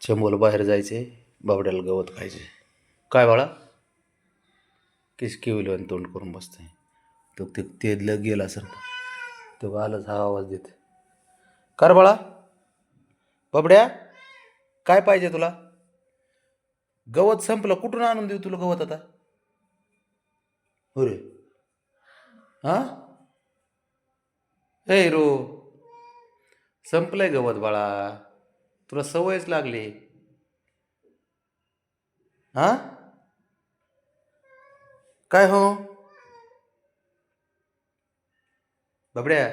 चंबोला बाहेर जायचे, बावड्याला गवत खायचे. काय बाळा किसकी होईल आणि तोंड करून बसते. तो ते गेला सर तो आलाच हा आवाज देते. कर बाळा बाबड्या काय पाहिजे तुला? गवत संपलं, कुठून आणून देऊ तुला गवत आता? हो रे. हा हे हिरो, संपलंय गवत बाळा, तुला सवयच लागली. हा काय हो बाबड्या,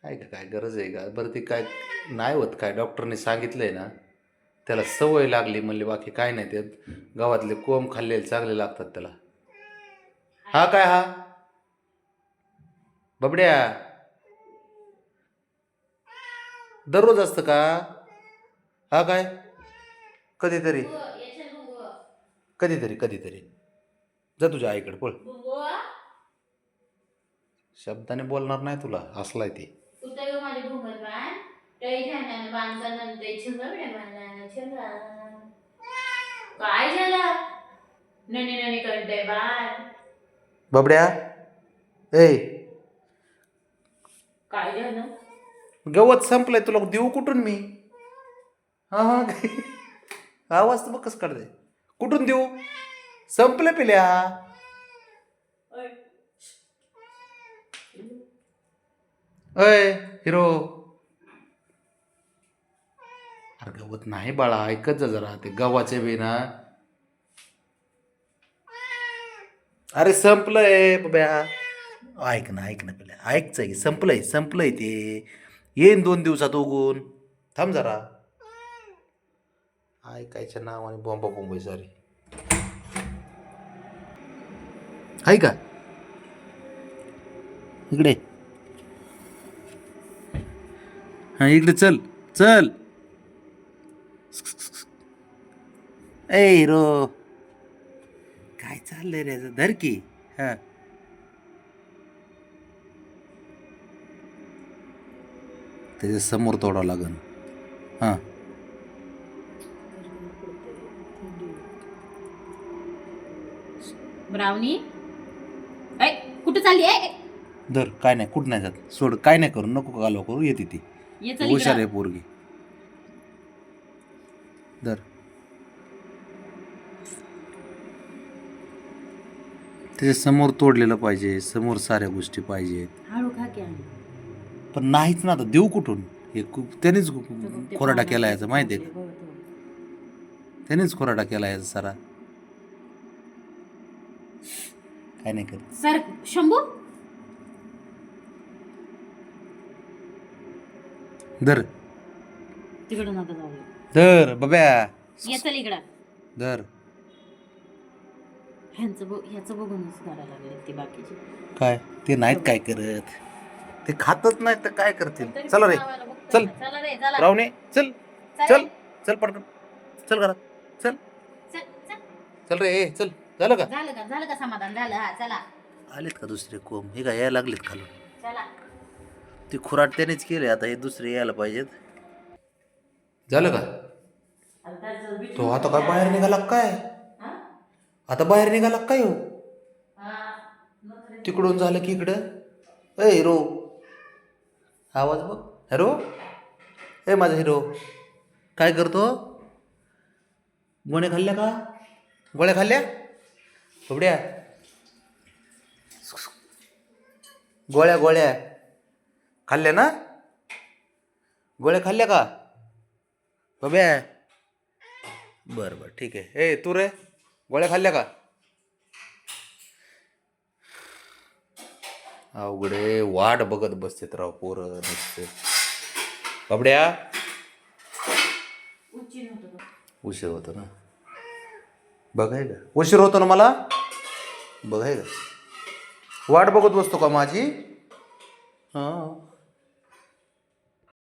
आहे का काय गरज आहे का बरं? ते काय नाही होत काय, डॉक्टरने सांगितलंय ना, त्याला सवय लागली म्हणले, बाकी काय नाही. ते गावातले कोंब खाल्लेले चांगले लागतात त्याला. हा काय हा बाबड्या दररोज असतं का? हा काय कधीतरी कधीतरी कधीतरी. जा तुझ्या आईकडे पळ. शब्दाने बोलणार नाही तुला, असलाय ते. काय झालं ननी ननी करते बाय बाबड्या? ए काय झालं? गवत संपलंय, तुला देऊ कुठून मी? हा हा आवाज तर बघ कसं काढते. कुठून देऊ? संपलं पिल्या. अय हिरो, अरे गवत नाही बाळा, ऐकत जा जरा. ते गव्हाचे बी ना, अरे संपलंय बब्या. ऐक ना पिल्या, ऐकचं की संपलंय ते. येईन 2 दिवसात उगून, थांब जरा. ऐकायच्या नावाने बॉम्बा बोंबई सारी. आहे का इकडे? हा इकडे चल चल. ए हिरो, काय चाललंय रे? धर की. हा त्याच्या समोर तोडावं लागन. हा ब्राउनी कुठं चालली आहे? धर, काय नाही, कुठं नाही जात, सोड. काय नाही करू, नको कालो करू. येते ती हुशार आहे पोरगी. धर. त्याच्या समोर तोडलेलं पाहिजे, समोर साऱ्या गोष्टी पाहिजेत. हळू खा की. पण नाहीच ना, आता देऊ कुठून? हे त्यानेच खोराडा केला याचा, माहिती आहे का? त्यानेच खोराडा केला याचा सारा. काय नाही करत सर. शंभू धर. तिकडं नका जाऊ. धर बब्या. ये चल इकडं. धर. ह्याचं बघूनच करायला लागले ते बाकीचे. काय ते नाहीत काय करत, ते खातच नाहीत तर काय करतील? चला रे, चल रावणे, चल चल चल पटकन, चल घरात, चल चल रे. चल, झालं का समाधान झालं? हा चला. आलेत का दुसरे कोंब? हे काय यायला लागलेत खालून? चला. ते खुराट त्यानेच केले, आता हे दुसरे यायला पाहिजेत. झालं का? तो आता काय बाहेर निघाला काय? आता बाहेर निघाला काय हो? तिकडून झालं की इकडं. ए हिरो, आवाज बघ. हिरो, ए माझा हिरो, काय करतो? गोण्या खाल्ल्या का? गोळ्या खाल्ल्या? बबड्या, गोळ्या खाल्ल्या ना? गोळ्या खाल्ल्या का बब्या? बरं ठीक आहे. ए तू रे, गोळ्या खाल्ल्या का? अवघडे, वाट बघत बसतेत राव पोरं नुसते. बबड्या, उशीर होतो ना, बघाय का? उशीर होतो ना मला, बघाय का? वाट बघत बसतो का माझी? हां.